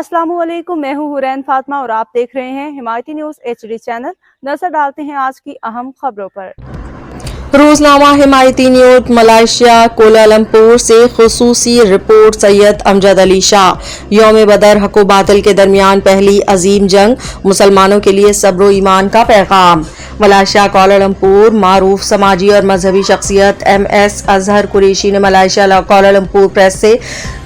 अस्सलाम वालेकुम, मैं हूँ हुरैन फातिमा और आप देख रहे हैं हिमायती न्यूज़ HD चैनल। नजर डालते हैं आज की अहम खबरों पर। रोजनामा हिमायती न्यूज़ मलेशिया कोलालमपुर से खुसूसी रिपोर्ट। सैयद अमजद अली शाह, यौम बदर हक व बातिल के दरमियान पहली अजीम जंग, मुसलमानों के लिए सब्र व ईमान का पैगाम। मलेशिया कोलालमपुर मारूफ समाजी और मजहबी शख्सियत MS अजहर कुरैशी ने मलेशिया कोलालमपुर प्रेस से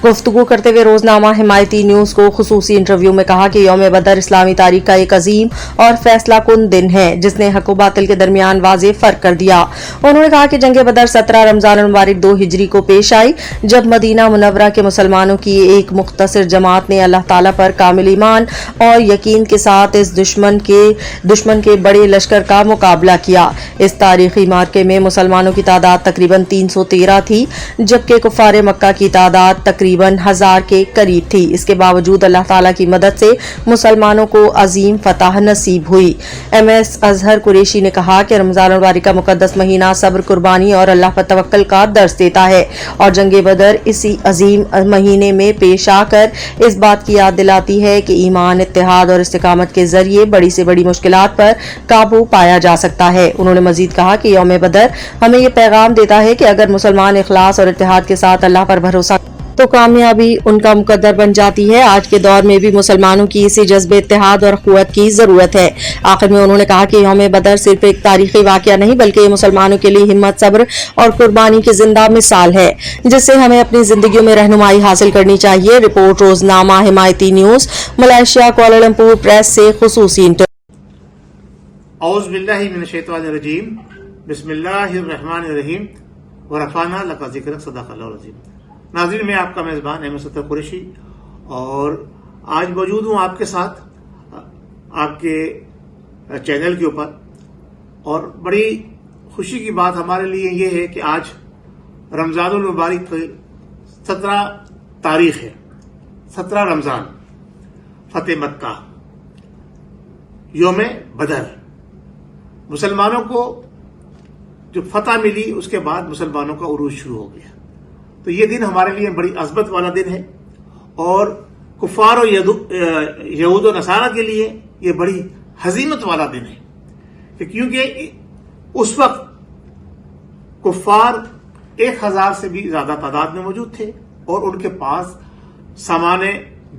गुफ्तगू करते हुए रोजनामा हिमायती न्यूज़ को खुसूसी इंटरव्यू में कहा कि यौम बदर इस्लामी तारीख का एक अजीम और फैसला कुन दिन है जिसने हक व बातिल के दरमियान वाज़ेह फर्क कर दिया। उन्होंने कहा कि जंग बदर 17 रमजान मुबारक 2 हिजरी को पेश आई, जब मदीना मुनव्वरा के मुसलमानों की एक मुख्तसर जमात ने अल्लाह ताला पर कामिल ईमान और यकीन के साथ इस दुश्मन के बड़े लश्कर का मुकाबला किया। इस तारीखी मार्के में मुसलमानों की तादाद तकरीबन 313 थी, जबकि कुफार मक्का की तादाद तकरीबन 1000 के करीब थी। इसके बावजूद अल्लाह ताला की मदद से मुसलमानों को अजीम फतह नसीब हुई। MS अजहर कुरैशी ने कहा कि रमजान मुबारक का मुकद्दस महीना सब्र, कुर्बानी और अल्लाह पर तवक्कल का दर्स देता है और जंग बदर इसी अजीम महीने में पेश आकर इस बात की याद दिलाती है कि ईमान, इत्तेहाद और इस्तिकामत के जरिए बड़ी से बड़ी मुश्किलात पर काबू पाया जा सकता है। उन्होंने मजीद कहा कि यौम बदर हमें ये पैगाम देता है कि अगर मुसलमान इखलास और इत्तेहाद के साथ अल्लाह पर भरोसा तो कामयाबी उनका मुकद्दर बन जाती है। आज के दौर में भी मुसलमानों की इसी जज्बे, इत्तेहाद और क़ुव्वत की जरूरत है। आखिर में उन्होंने कहा कि यौम बदर सिर्फ एक तारीखी वाक़या नहीं बल्कि मुसलमानों के लिए हिम्मत, सब्र और कुर्बानी की जिंदा मिसाल है जिससे हमें अपनी जिंदगियों में रहनुमाई हासिल करनी चाहिए। रिपोर्ट रोजनामा हिमायती न्यूज़ मलेशिया कोलालमपुर प्रेस से खुसूसी औज़ु बिल्लाहि मिनश्शैतानिर्रजीम, बिस्मिल्लाहिर्रहमानिर्रहीम व रफ़अना लका ज़िक्रक, सदक़ल्लाहुल अज़ीम। नाज़रीन, मैं आपका मेज़बान MS अज़हर कुरैशी और आज मौजूद हूँ आपके साथ आपके चैनल के ऊपर। और बड़ी खुशी की बात हमारे लिए ये है कि आज रमज़ानुल मुबारक की 17 तारीख है, 17 रमज़ान, फ़तेह मक्का, यौम बदर। मुसलमानों को जो फतह मिली उसके बाद मुसलमानों का उरूज शुरू हो गया। तो ये दिन हमारे लिए बड़ी अज़मत वाला दिन है और कुफार और यहूद और नसारा के लिए ये बड़ी हजीमत वाला दिन है, क्योंकि उस वक्त कुफार 1000 से भी ज्यादा तादाद में मौजूद थे और उनके पास सामान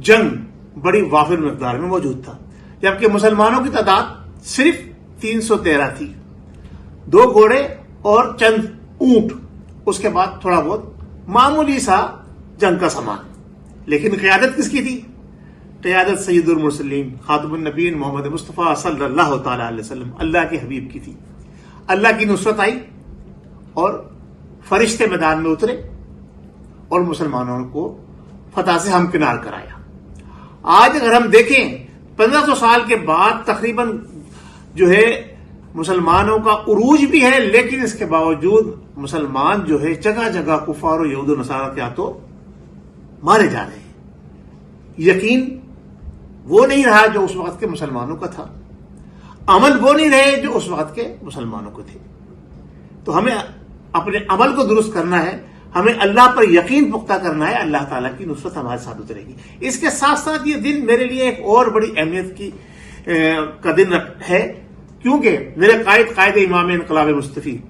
जंग बड़ी वाफिर मिकदार में मौजूद था, जबकि मुसलमानों की तादाद सिर्फ 313 थी। 2 घोड़े और चंद ऊंट, उसके बाद थोड़ा बहुत मामूली सा जंग का सामान। लेकिन क़यादत किसकी थी? क़यादत सय्यदुल मुरसलीन खातमुन नबीय्यीन मोहम्मद मुस्तफ़ा सल्लल्लाहु तआला अलैहि वसल्लम, अल्लाह के हबीब की थी। अल्लाह की नुसरत आई और फरिश्ते मैदान में उतरे और मुसलमानों को फतह से हमकिनार कराया। आज अगर हम देखें 1500 साल के बाद तकरीबन जो है मुसलमानों का उरूज भी है, लेकिन इसके बावजूद मुसलमान जो है जगह जगह कुफार और यहूद और नसारा के हाथों मारे जा रहे हैं। यकीन वो नहीं रहा जो उस वक्त के मुसलमानों का था, अमल वो नहीं रहे जो उस वक्त के मुसलमानों को थे। तो हमें अपने अमल को दुरुस्त करना है, हमें अल्लाह पर यकीन पुख्ता करना है, अल्लाह ताला की नुसरत हमारे साथ उतरेगी। इसके साथ साथ ये दिन मेरे लिए एक और बड़ी अहमियत की का दिन है, क्योंकि मेरे कायद इमाम इनकलाब मुस्तफ़ी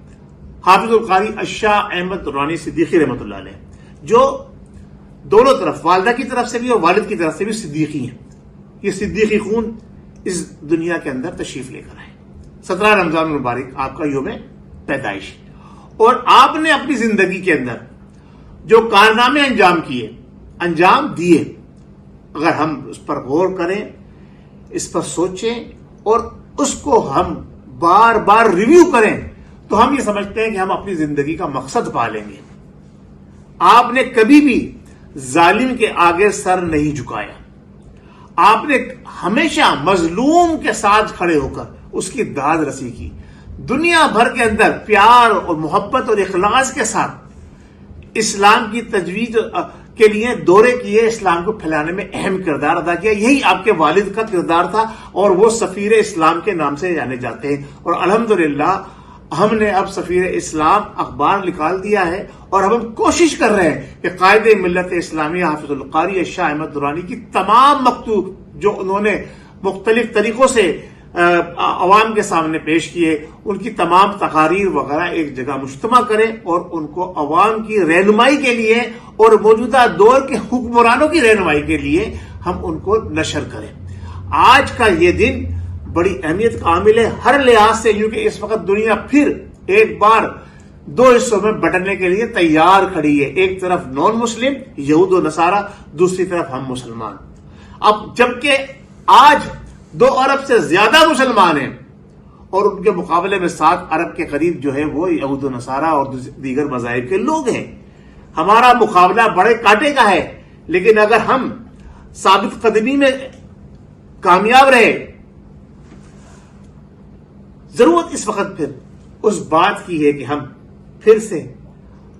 हाफिजुल कारी अशाह अहमद दुर्रानी सिद्दीकी रहमतुल्लाह अलैह, जो दोनों तरफ वालिदा की तरफ से भी और वालिद की तरफ से भी सिद्दीकी हैं, ये सिद्दीकी खून इस दुनिया के अंदर तशरीफ लेकर आए। 17 रमजान मुबारक आपका यौम पैदाइश, और आपने अपनी जिंदगी के अंदर जो कारनामे अंजाम दिए, अगर हम उस पर गौर करें, इस पर सोचें और उसको हम बार बार रिव्यू करें, तो हम ये समझते हैं कि हम अपनी जिंदगी का मकसद पा लेंगे। आपने कभी भी जालिम के आगे सर नहीं झुकाया, आपने हमेशा मजलूम के साथ खड़े होकर उसकी दाद रसी की। दुनिया भर के अंदर प्यार और मोहब्बत और इखलास के साथ इस्लाम की तजवीज के लिए दौरे किए, इस्लाम को फैलाने में अहम किरदार अदा किया। यही आपके वालिद का किरदार था और वो सफीर इस्लाम के नाम से जाने जाते हैं। और अल्हम्दुलिल्लाह ہم نے اب سفیر اسلام اخبار نکال دیا ہے اور اب ہم کوشش کر رہے ہیں کہ قائد ملت اسلامیہ حافظ القاری شاہ احمد درانی کی تمام مکتوب جو انہوں نے مختلف طریقوں سے عوام کے سامنے پیش کیے، ان کی تمام تقاریر وغیرہ ایک جگہ مجتمع کریں اور ان کو عوام کی رہنمائی کے لیے اور موجودہ دور کے حکمرانوں کی رہنمائی کے لیے ہم ان کو نشر کریں۔ آج کا یہ دن بڑی اہمیت کا حامل ہے ہر لحاظ سے، کیونکہ اس وقت دنیا پھر ایک بار دو حصوں میں بٹنے کے لیے تیار کھڑی ہے، ایک طرف نان مسلم یہود و نصارہ، دوسری طرف ہم مسلمان۔ اب جبکہ آج 2 ارب سے زیادہ مسلمان ہیں اور ان کے مقابلے میں 7 ارب کے قریب جو ہے وہ یہود و نصارہ اور دیگر مذاہب کے لوگ ہیں۔ ہمارا مقابلہ بڑے کانٹے کا ہے، لیکن اگر ہم ثابت قدمی میں کامیاب رہے، ضرورت اس وقت پھر اس بات کی ہے کہ ہم پھر سے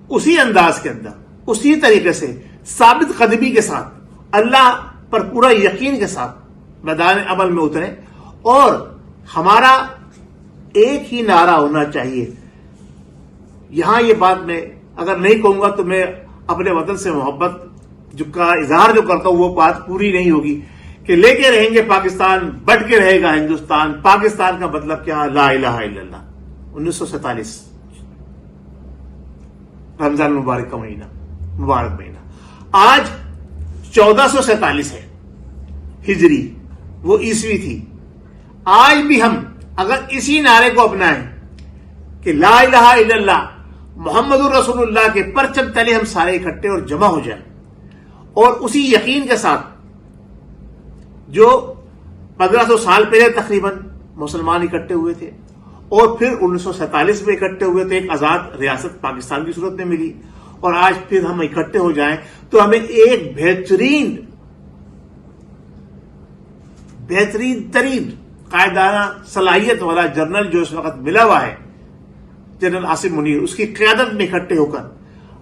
اسی انداز کے اندر، اسی طریقے سے ثابت قدمی کے ساتھ، اللہ پر پورا یقین کے ساتھ میدان عمل میں اتریں، اور ہمارا ایک ہی نعرہ ہونا چاہیے۔ یہاں یہ بات میں اگر نہیں کہوں گا تو میں اپنے وطن سے محبت کا اظہار جو کرتا ہوں وہ بات پوری نہیں ہوگی کہ لے کے رہیں گے پاکستان، بٹ کے رہے گا ہندوستان۔ پاکستان کا مطلب کیا؟ لا الہ الا اللہ۔ 1947 رمضان مبارک کا مہینہ، مبارک مہینہ۔ آج 1447 ہے ہجری، وہ عیسوی تھی۔ آج بھی ہم اگر اسی نعرے کو اپنائیں کہ لا الہ الا اللہ محمد الرسول اللہ کے پرچم تلے ہم سارے اکٹھے اور جمع ہو جائیں، اور اسی یقین کے ساتھ جو 1500 سال پہلے تقریباً مسلمان اکٹھے ہوئے تھے اور پھر 1947 میں اکٹھے ہوئے تھے، ایک آزاد ریاست پاکستان کی صورت میں ملی، اور آج پھر ہم اکٹھے ہو جائیں تو ہمیں ایک بہترین ترین قائدانہ صلاحیت والا جنرل جو اس وقت ملا ہوا ہے، جنرل عاصم منیر، اس کی قیادت میں اکٹھے ہو کر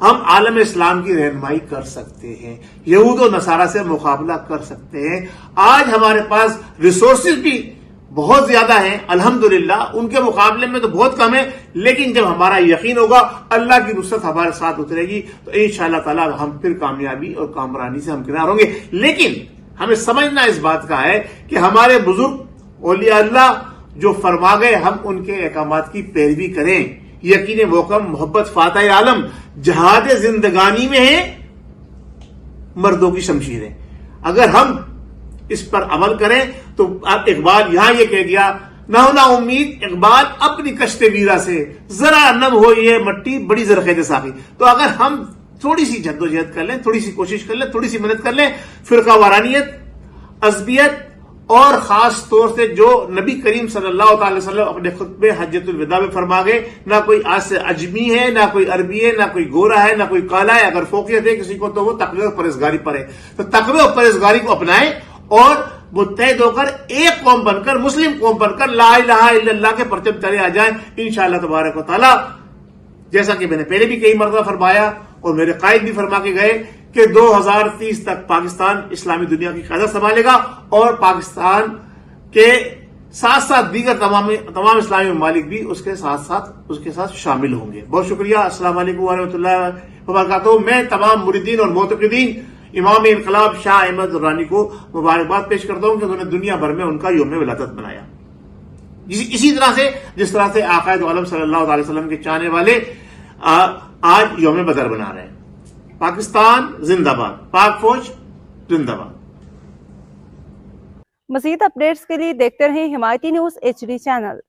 ہم عالم اسلام کی رہنمائی کر سکتے ہیں، یہود و نصارہ سے مقابلہ کر سکتے ہیں۔ آج ہمارے پاس ریسورسز بھی بہت زیادہ ہیں الحمدللہ، ان کے مقابلے میں تو بہت کم ہے، لیکن جب ہمارا یقین ہوگا، اللہ کی نصرت ہمارے ساتھ اترے گی، تو انشاءاللہ تعالی ہم پھر کامیابی اور کامرانی سے ہمکنار ہوں گے۔ لیکن ہمیں سمجھنا اس بات کا ہے کہ ہمارے بزرگ اولیاء اللہ جو فرما گئے، ہم ان کے احکامات کی پیروی کریں۔ یقین محکم، محبت فاتح عالم، جہاد زندگانی میں ہے مردوں کی شمشیریں۔ اگر ہم اس پر عمل کریں تو اب اقبال یہاں یہ کہہ گیا، نہ ہونا امید اقبال اپنی کشت ویرا سے، ذرا نم ہو یہ مٹی بڑی زرخیز ساقی۔ تو اگر ہم تھوڑی سی جدوجہد کر لیں، تھوڑی سی کوشش کر لیں، تھوڑی سی محنت کر لیں، فرقہ وارانیت، عصبیت، اور خاص طور سے جو نبی کریم صلی اللہ تعالی وسلم اپنے خطبے حجۃ الوداع میں فرما گئے، نہ کوئی آج سے اجمی ہے، نہ کوئی عربی ہے، نہ کوئی گورا ہے، نہ کوئی کالا ہے، اگر فوقیت ہے کسی کو تو وہ تقوی اور پرہیزگاری پر ہے۔ تو تقوی اور پرہیزگاری کو اپنائیں اور متحد ہو کر ایک قوم بن کر، مسلم قوم بن کر لا الہ الا اللہ کے پرچم تلے آ جائیں انشاءاللہ تبارک و تعالی۔ جیسا کہ میں نے پہلے بھی کئی مرتبہ فرمایا اور میرے قائد بھی فرما کے گئے کہ 2030 تک پاکستان اسلامی دنیا کی قیادت سنبھالے گا، اور پاکستان کے ساتھ ساتھ دیگر تمام اسلامی ممالک بھی اس کے ساتھ شامل ہوں گے۔ بہت شکریہ۔ السلام علیکم ورحمۃ اللہ وبرکاتہ۔ میں تمام مریدین اور معتقدین امام انقلاب شاہ احمد درانی کو مبارکباد پیش کرتا ہوں کہ انہوں نے دنیا بھر میں ان کا یوم ولادت منایا، اسی طرح سے جس طرح سے آقا دو عالم صلی اللہ علیہ وسلم کے چاہنے والے آج یوم بدر بنا رہے ہیں۔ پاکستان زندہ باد، پاک فوج زندہ باد۔ مزید اپڈیٹس کے لیے دیکھتے رہیں حمایتی نیوز HD چینل۔